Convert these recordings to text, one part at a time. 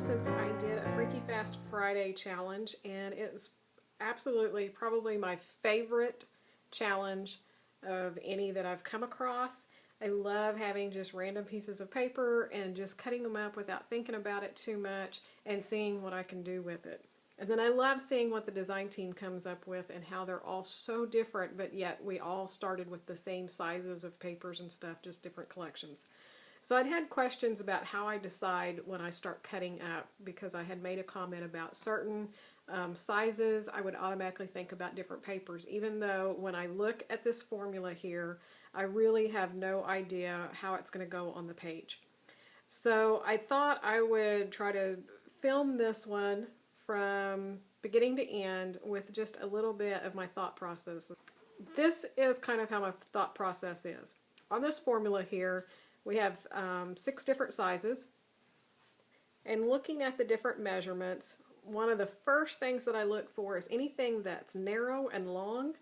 since I did a Freaky Fast Friday challenge, and it's absolutely probably my favorite challenge of any that I've come across. I love having just random pieces of paper and just cutting them up without thinking about it too much and seeing what I can do with it. And then I love seeing what the design team comes up with and how they're all so different, but yet we all started with the same sizes of papers and stuff, just different collections. So I'd had questions about how I decide when I start cutting up, because I had made a comment about certain sizes, I would automatically think about different papers, even though when I look at this formula here, I really have no idea how it's going to go on the page. So I thought I would try to film this one from beginning to end with just a little bit of my thought process. This is kind of how my thought process is. On this formula here, we have 6 different sizes, and looking at the different measurements, one of the first things that I look for is anything that's narrow and long.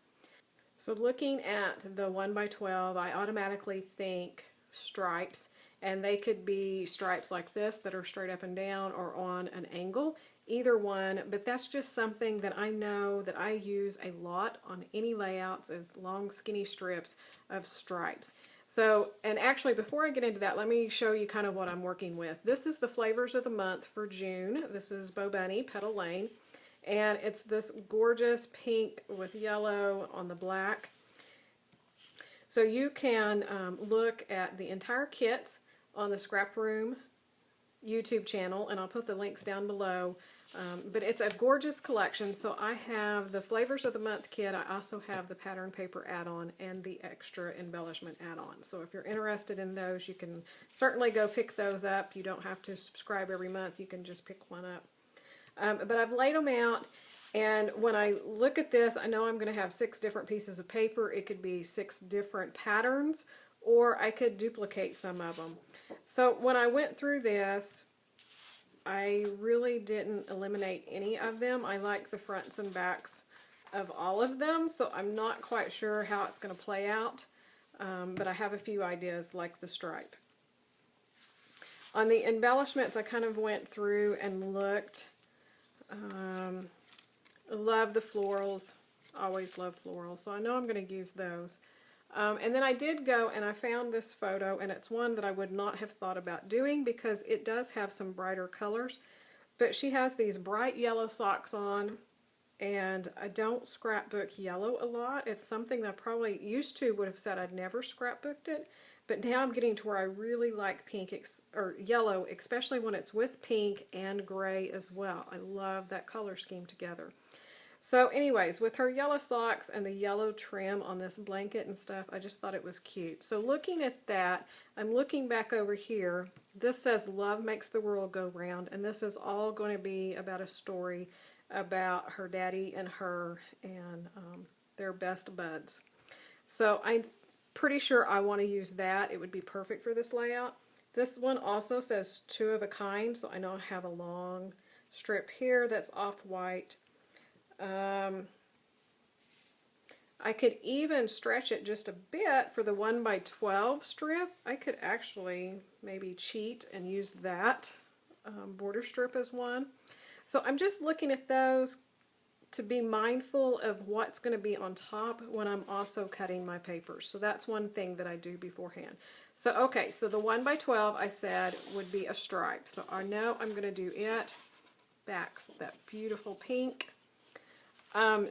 So looking at the 1x12, I automatically think stripes, and they could be stripes like this that are straight up and down or on an angle, either one, but that's just something that I know that I use a lot on any layouts, is long skinny strips of stripes. So, and actually before I get into that, let me show you kind of what I'm working with. This is the flavors of the month for June. This is Bo Bunny, Petal Lane, and it's this gorgeous pink with yellow on the black. So you can look at the entire kits on the ScrapRoom YouTube channel, and I'll put the links down below. But it's a gorgeous collection. So I have the Flavors of the Month kit. I also have the pattern paper add-on and the extra embellishment add-on. So if you're interested in those, you can certainly go pick those up. You don't have to subscribe every month. You can just pick one up. But I've laid them out, and when I look at this, I know I'm going to have 6 different pieces of paper. It could be 6 different patterns, or I could duplicate some of them. So when I went through this, I really didn't eliminate any of them. I like the fronts and backs of all of them, so I'm not quite sure how it's going to play out, but I have a few ideas like the stripe. On the embellishments, I kind of went through and looked. Love the florals, always love florals, so I know I'm going to use those. And then I did go and I found this photo, and it's one that I would not have thought about doing because it does have some brighter colors. But she has these bright yellow socks on, and I don't scrapbook yellow a lot. It's something that I probably used to would have said I'd never scrapbooked it. But now I'm getting to where I really like pink or yellow, especially when it's with pink and gray as well. I love that color scheme together. So anyways, with her yellow socks and the yellow trim on this blanket and stuff, I just thought it was cute. So looking at that, I'm looking back over here. This says Love Makes the World Go Round, and this is all going to be about a story about her daddy and her and their best buds. So I'm pretty sure I want to use that. It would be perfect for this layout. This one also says 2 of a kind, so I know I have a long strip here that's off-white. I could even stretch it just a bit for the 1x12 strip. I could actually maybe cheat and use that border strip as one. So I'm just looking at those to be mindful of what's going to be on top when I'm also cutting my papers. So that's one thing that I do beforehand. So okay, so the 1x12 I said would be a stripe. So I know I'm going to do it. Backs that beautiful pink.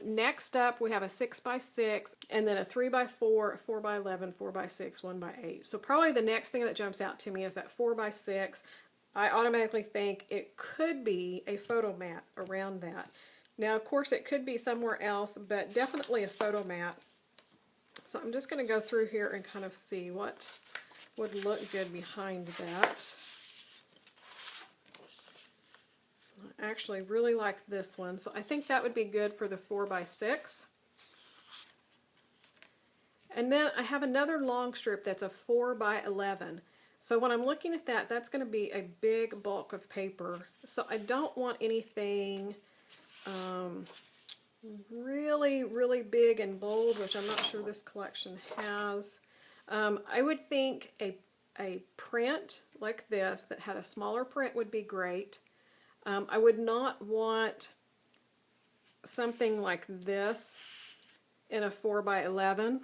Next up, we have a 6x6, and then a 3x4, a 4x11, 4x6, 1x8. So probably the next thing that jumps out to me is that 4x6. I automatically think it could be a photo mat around that. Now, of course, it could be somewhere else, but definitely a photo mat. So I'm just going to go through here and kind of see what would look good behind that. I actually really like this one, so I think that would be good for the 4x6. And then I have another long strip that's a 4x11. So when I'm looking at that, that's going to be a big bulk of paper. So I don't want anything really, really big and bold, which I'm not sure this collection has. I would think a print like this that had a smaller print would be great. I would not want something like this in a 4x11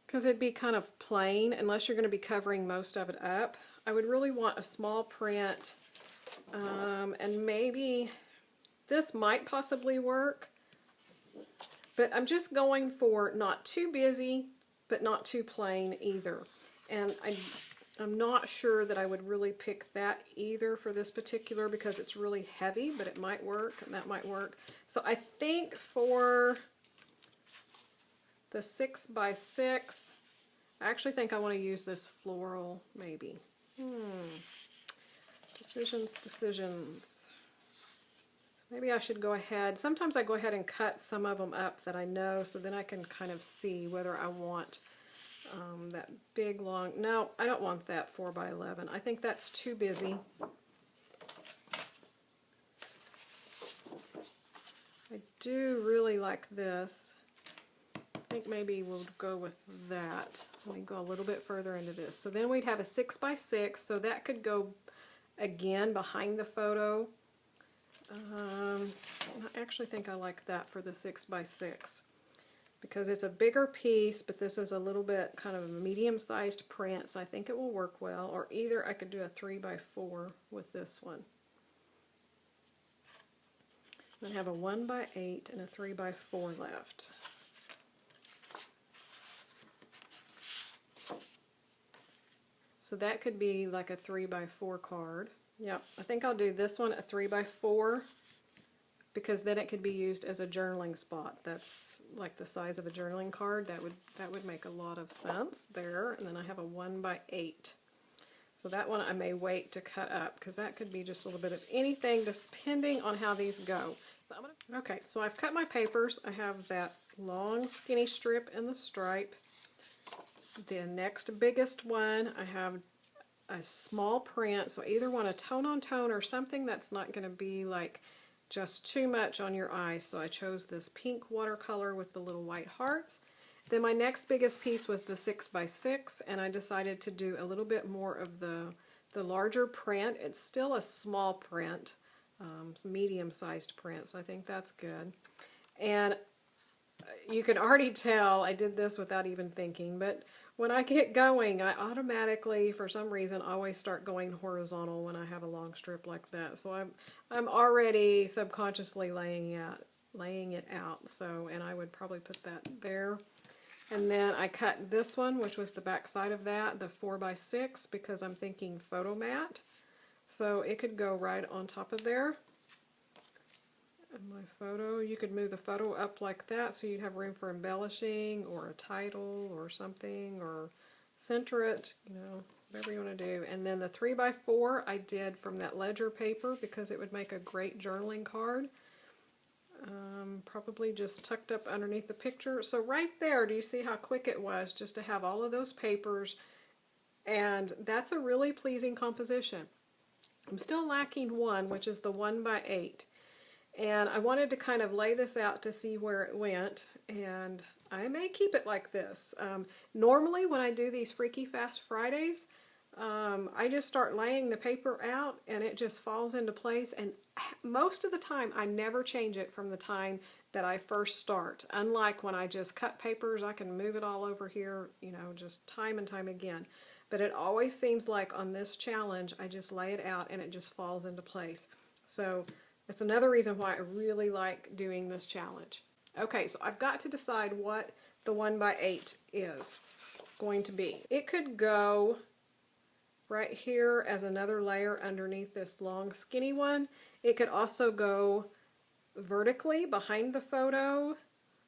because it'd be kind of plain unless you're going to be covering most of it up. I would really want a small print, and maybe this might possibly work, but I'm just going for not too busy but not too plain either. And I'm not sure that I would really pick that either for this particular because it's really heavy, but it might work and that might work. So I think for the 6x6, I actually think I want to use this floral maybe. Decisions. So maybe I should go ahead. Sometimes I go ahead and cut some of them up that I know, so then I can kind of see whether I want that big long. No, I don't want that 4x11. I think that's too busy. I do really like this. I think maybe we'll go with that. Let me go a little bit further into this. So then we'd have a 6x6, so that could go again behind the photo. I actually think I like that for the 6x6 because it's a bigger piece, but this is a little bit kind of a medium-sized print, so I think it will work well. Or either I could do a 3x4 with this one. Then have a 1x8 and a 3x4 left. So that could be like a 3x4 card. Yep, I think I'll do this one a 3x4 because then it could be used as a journaling spot. That's like the size of a journaling card. That would make a lot of sense there. And then I have a 1x8. So that one I may wait to cut up because that could be just a little bit of anything depending on how these go. So okay, so I've cut my papers. I have that long skinny strip and the stripe. The next biggest one, I have a small print, so I either want a tone-on-tone or something that's not going to be like just too much on your eyes. So I chose this pink watercolor with the little white hearts. Then my next biggest piece was the 6x6, and I decided to do a little bit more of the larger print. It's still a small print, medium-sized print, so I think that's good. And you can already tell I did this without even thinking, but when I get going, I automatically, for some reason, always start going horizontal when I have a long strip like that. So I'm already subconsciously laying it out. So, and I would probably put that there. And then I cut this one, which was the back side of that, the 4x6, because I'm thinking photo mat. So it could go right on top of there. And my photo, you could move the photo up like that so you'd have room for embellishing or a title or something, or center it, you know, whatever you want to do. And then the 3x4 I did from that ledger paper because it would make a great journaling card. Probably just tucked up underneath the picture. So right there, do you see how quick it was just to have all of those papers? And that's a really pleasing composition. I'm still lacking one, which is the 1x8. And I wanted to kind of lay this out to see where it went, and I may keep it like this. Normally when I do these Freaky Fast Fridays, I just start laying the paper out and it just falls into place, and most of the time I never change it from the time that I first start. Unlike when I just cut papers, I can move it all over here, you know, just time and time again. But it always seems like on this challenge I just lay it out and it just falls into place. So that's another reason why I really like doing this challenge. Okay, so I've got to decide what the 1x8 is going to be. It could go right here as another layer underneath this long skinny one. It could also go vertically behind the photo.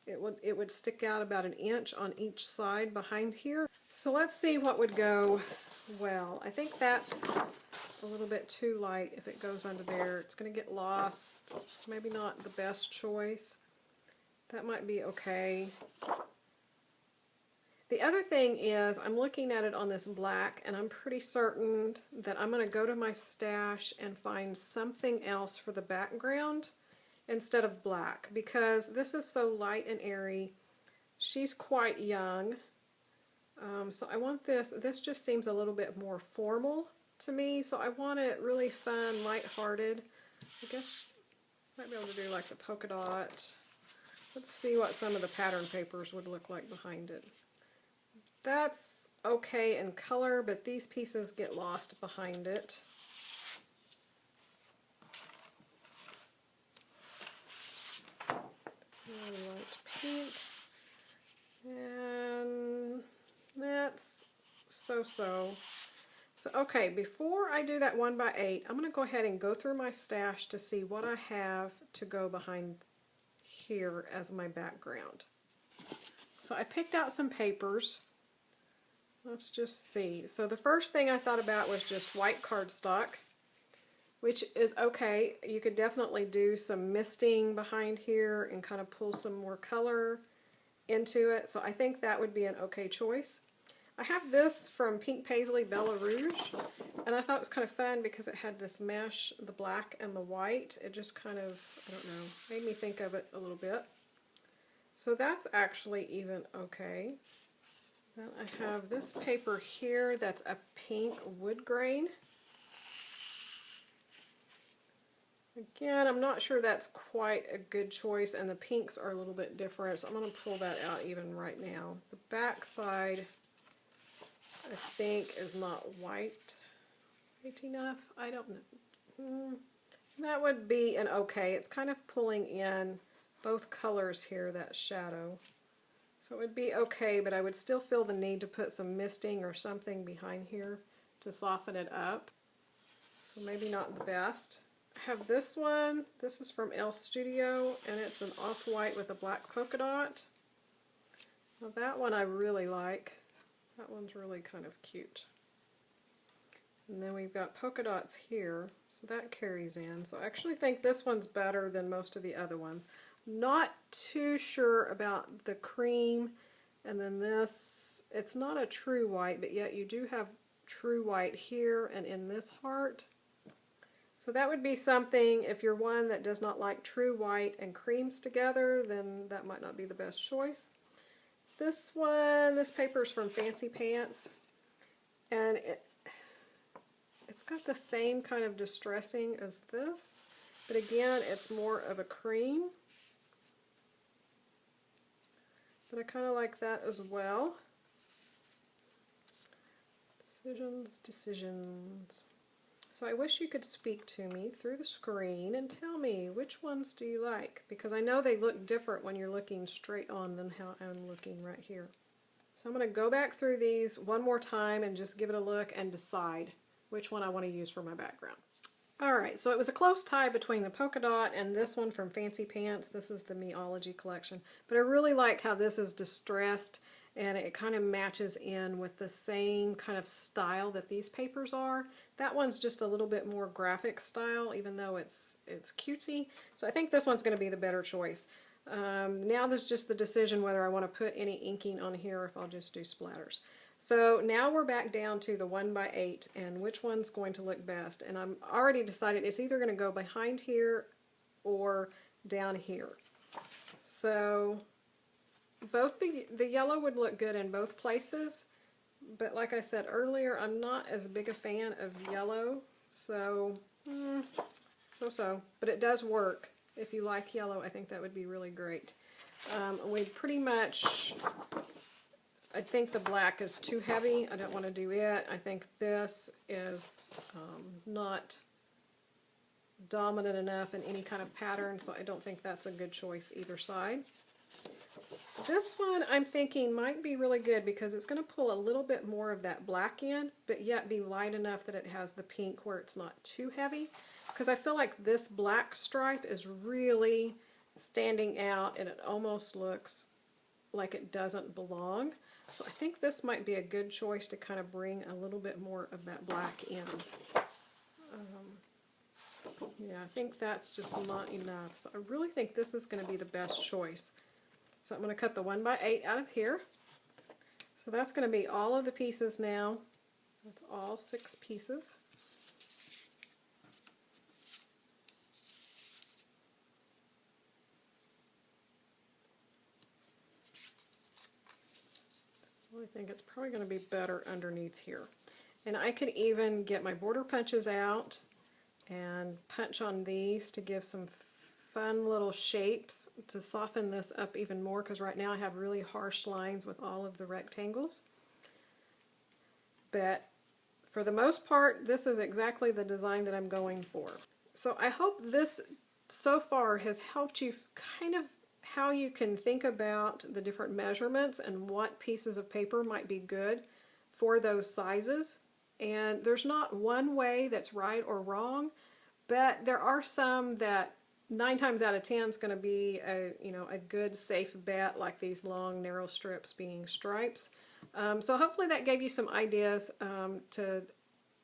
It would stick out about an inch on each side behind here. So let's see what would go well. I think that's a little bit too light. If it goes under there, it's going to get lost. It's maybe not the best choice. That might be okay. The other thing is I'm looking at it on this black, and I'm pretty certain that I'm going to go to my stash and find something else for the background instead of black, because this is so light and airy. She's quite young. So I want this just seems a little bit more formal to me, so I want it really fun, lighthearted. I guess I might be able to do like the polka dot. Let's see what some of the pattern papers would look like behind it. That's okay in color, but these pieces get lost behind it. Light pink. And that's so-so. So, okay, before I do that 1x8, I'm going to go ahead and go through my stash to see what I have to go behind here as my background. So I picked out some papers. Let's just see. So the first thing I thought about was just white cardstock, which is okay. You could definitely do some misting behind here and kind of pull some more color into it. So I think that would be an okay choice. I have this from Pink Paisley Bella Rouge, and I thought it was kind of fun because it had this mesh, the black and the white. It just kind of, I don't know, made me think of it a little bit. So that's actually even okay. Then I have this paper here that's a pink wood grain. Again, I'm not sure that's quite a good choice, and the pinks are a little bit different, so I'm going to pull that out even right now. The back side, I think, is not white enough. I don't know. That would be an okay. It's kind of pulling in both colors here, that shadow. So it would be okay, but I would still feel the need to put some misting or something behind here to soften it up. So maybe not the best. I have this one. This is from Elle Studio, and it's an off-white with a black polka dot. Now that one I really like. That one's really kind of cute. And then we've got polka dots here, so that carries in. So I actually think this one's better than most of the other ones. Not too sure about the cream, and then this, it's not a true white, but yet you do have true white here and in this heart. So that would be something, if you're one that does not like true white and creams together, then that might not be the best choice. This one, this paper is from Fancy Pants, and it's got the same kind of distressing as this, but again, it's more of a cream. But I kind of like that as well. Decisions. So I wish you could speak to me through the screen and tell me which ones do you like, because I know they look different when you're looking straight on than how I'm looking right here. So I'm going to go back through these one more time and just give it a look and decide which one I want to use for my background. Alright, so it was a close tie between the polka dot and this one from Fancy Pants. This is the Meology collection. But I really like how this is distressed, and it kind of matches in with the same kind of style that these papers are. That one's just a little bit more graphic style, even though it's cutesy. So I think this one's going to be the better choice. Now there's just the decision whether I want to put any inking on here or if I'll just do splatters. So now we're back down to the 1x8 and which one's going to look best. And I'm already decided it's either going to go behind here or down here. So both the yellow would look good in both places, but like I said earlier, I'm not as big a fan of yellow, so so-so. But it does work. If you like yellow, I think that would be really great. We pretty much, I think the black is too heavy. I don't want to do it. I think this is not dominant enough in any kind of pattern, so I don't think that's a good choice either side. This one I'm thinking might be really good because it's going to pull a little bit more of that black in, but yet be light enough that it has the pink where it's not too heavy. Because I feel like this black stripe is really standing out and it almost looks like it doesn't belong. So I think this might be a good choice to kind of bring a little bit more of that black in. Yeah, I think that's just not enough. So I really think this is going to be the best choice. So I'm going to cut the 1x8 out of here. So that's going to be all of the pieces now. That's all 6 pieces. I think it's probably going to be better underneath here. And I could even get my border punches out and punch on these to give some fun little shapes to soften this up even more, because right now I have really harsh lines with all of the rectangles. But for the most part, this is exactly the design that I'm going for. So I hope this so far has helped you kind of how you can think about the different measurements and what pieces of paper might be good for those sizes. And there's not one way that's right or wrong, but there are some that 9 times out of 10 is going to be a good safe bet, like these long narrow strips being stripes. So hopefully that gave you some ideas to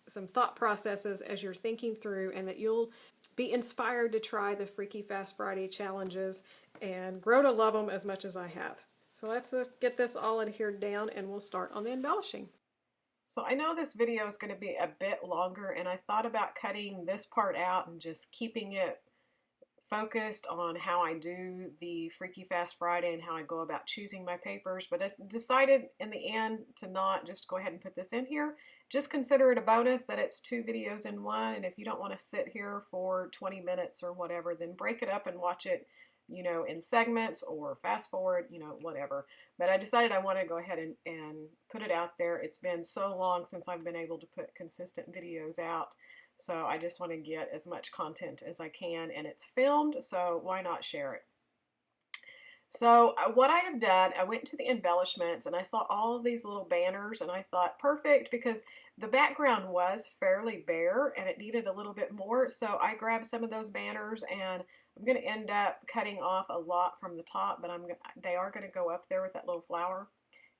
some thought processes as you're thinking through, and that you'll be inspired to try the Freaky Fast Friday challenges and grow to love them as much as I have. So let's get this all adhered down and we'll start on the embellishing. So I know this video is going to be a bit longer, and I thought about cutting this part out and just keeping it focused on how I do the Freaky Fast Friday and how I go about choosing my papers, but I decided in the end to not just go ahead and put this in here. Just consider it a bonus that it's 2 videos in one, and if you don't want to sit here for 20 minutes or whatever, then break it up and watch it, you know, in segments or fast forward, you know, whatever. But I decided I wanted to go ahead and put it out there. It's been so long since I've been able to put consistent videos out. So I just want to get as much content as I can, and it's filmed, so why not share it? So what I have done, I went to the embellishments and I saw all of these little banners, and I thought perfect, because the background was fairly bare and it needed a little bit more. So I grabbed some of those banners, and I'm going to end up cutting off a lot from the top, but they are going to go up there with that little flower.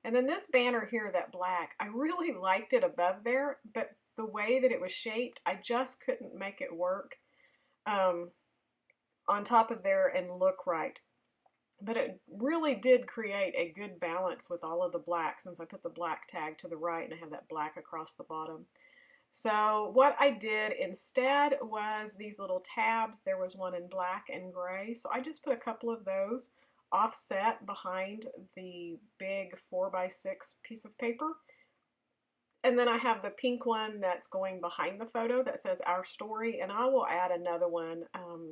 And then this banner here, that black, I really liked it above there, but the way that it was shaped, I just couldn't make it work on top of there and look right. But it really did create a good balance with all of the black, since I put the black tag to the right and I have that black across the bottom. So what I did instead was these little tabs. There was one in black and gray, so I just put a couple of those offset behind the big 4x6 piece of paper. And then I have the pink one that's going behind the photo that says Our Story, and I will add another one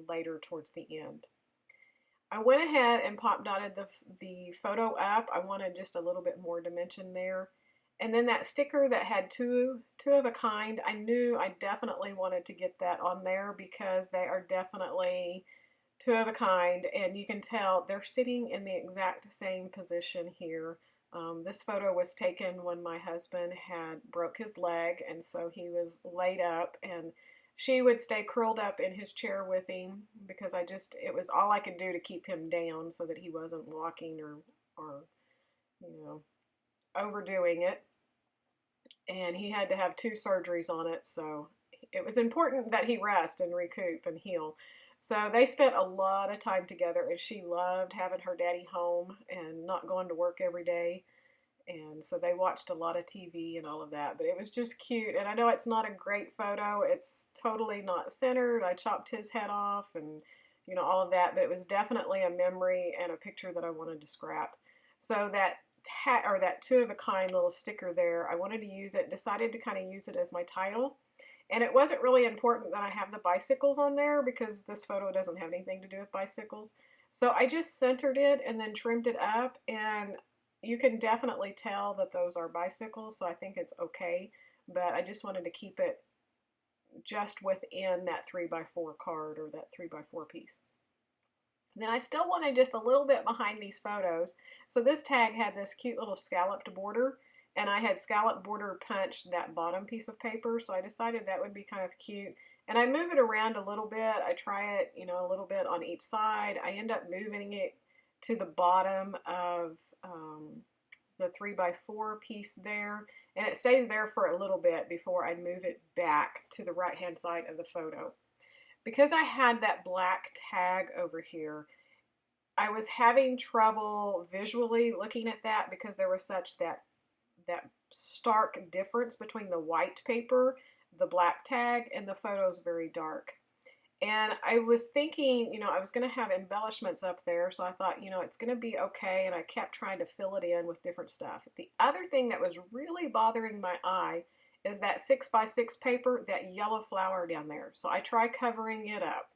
later towards the end. I went ahead and pop dotted the photo up. I wanted just a little bit more dimension there. And then that sticker that had two of a kind, I knew I definitely wanted to get that on there, because they are definitely 2 of a kind, and you can tell they're sitting in the exact same position here. This photo was taken when my husband had broke his leg, and so he was laid up, and she would stay curled up in his chair with him, because it was all I could do to keep him down so that he wasn't walking or you know, overdoing it. And he had to have 2 surgeries on it, so it was important that he rest and recoup and heal. So they spent a lot of time together, and she loved having her daddy home and not going to work every day. And so they watched a lot of TV and all of that, but it was just cute. And I know it's not a great photo. It's totally not centered. I chopped his head off and, you know, all of that, but it was definitely a memory and a picture that I wanted to scrap. So that 2 of a kind little sticker there, I wanted to use it, decided to kind of use it as my title. And it wasn't really important that I have the bicycles on there, because this photo doesn't have anything to do with bicycles. So I just centered it and then trimmed it up, and you can definitely tell that those are bicycles, so I think it's okay. But I just wanted to keep it just within that 3x4 card, or that 3x4 piece. Then I still wanted just a little bit behind these photos. So this tag had this cute little scalloped border, and I had scallop border punched that bottom piece of paper, so I decided that would be kind of cute. And I move it around a little bit. I try it, you know, a little bit on each side. I end up moving it to the bottom of the 3x4 piece there, and it stays there for a little bit before I move it back to the right hand side of the photo. Because I had that black tag over here, I was having trouble visually looking at that, because there was such that stark difference between the white paper, the black tag, and the photos very dark. And I was thinking, you know, I was going to have embellishments up there, so I thought, you know, it's going to be okay, and I kept trying to fill it in with different stuff. The other thing that was really bothering my eye is that 6x6 paper, that yellow flower down there. So I try covering it up.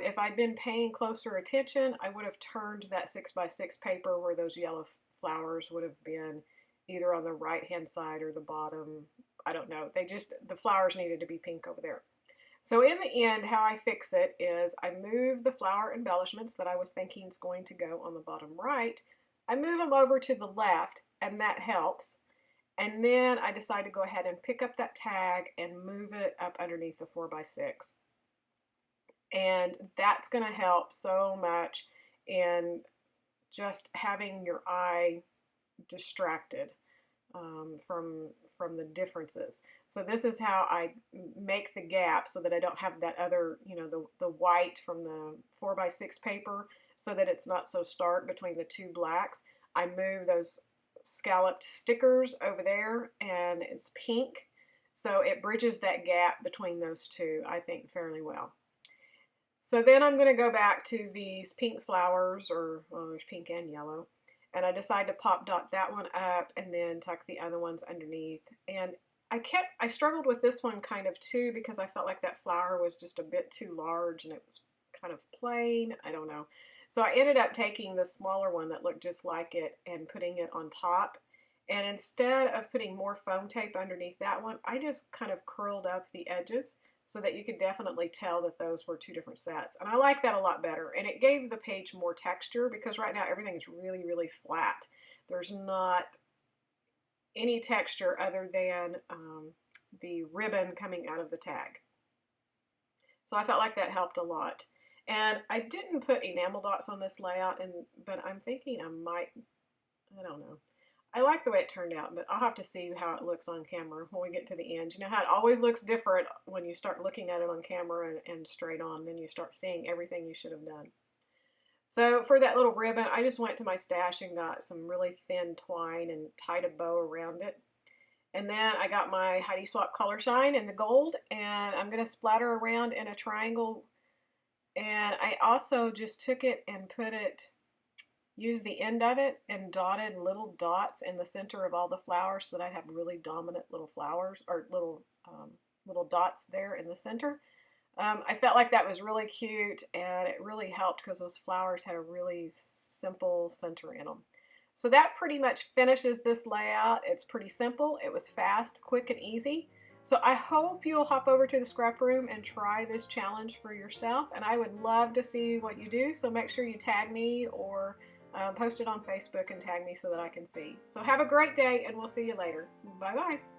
If I'd been paying closer attention, I would have turned that 6x6 paper where those yellow flowers would have been either on the right hand side or the bottom. I don't know. The flowers needed to be pink over there. So in the end, how I fix it is I move the flower embellishments that I was thinking is going to go on the bottom right. I move them over to the left, and that helps. And then I decide to go ahead and pick up that tag and move it up underneath the 4x6. And that's going to help so much in just having your eye distracted from the differences. So this is how I make the gap so that I don't have that other, the white from the 4x6 paper, so that it's not so stark between the two blacks. I move those scalloped stickers over there, and it's pink, so it bridges that gap between those two, I think, fairly well. So then I'm going to go back to these pink flowers, or, well, there's pink and yellow, and I decide to pop dot that one up and then tuck the other ones underneath. And I struggled with this one kind of too, because I felt like that flower was just a bit too large and it was kind of plain. I don't know. So I ended up taking the smaller one that looked just like it and putting it on top. And instead of putting more foam tape underneath that one, I just kind of curled up the edges so that you could definitely tell that those were two different sets. And I like that a lot better. And it gave the page more texture, because right now everything's really, really flat. There's not any texture other than the ribbon coming out of the tag. So I felt like that helped a lot. And I didn't put enamel dots on this layout, but I'm thinking I might, I don't know. I like the way it turned out, but I'll have to see how it looks on camera when we get to the end. You know how it always looks different when you start looking at it on camera and straight on, then you start seeing everything you should have done. So for that little ribbon, I just went to my stash and got some really thin twine and tied a bow around it. And then I got my Heidi Swapp color shine in the gold, and I'm going to splatter around in a triangle. And I also just took it and used the end of it and dotted little dots in the center of all the flowers so that I'd have really dominant little flowers, or little dots there in the center. I felt like that was really cute, and it really helped because those flowers had a really simple center in them. So that pretty much finishes this layout. It's pretty simple. It was fast, quick, and easy. So I hope you'll hop over to the scrap room and try this challenge for yourself, and I would love to see what you do. So make sure you tag me or post it on Facebook and tag me so that I can see. So have a great day, and we'll see you later. Bye-bye.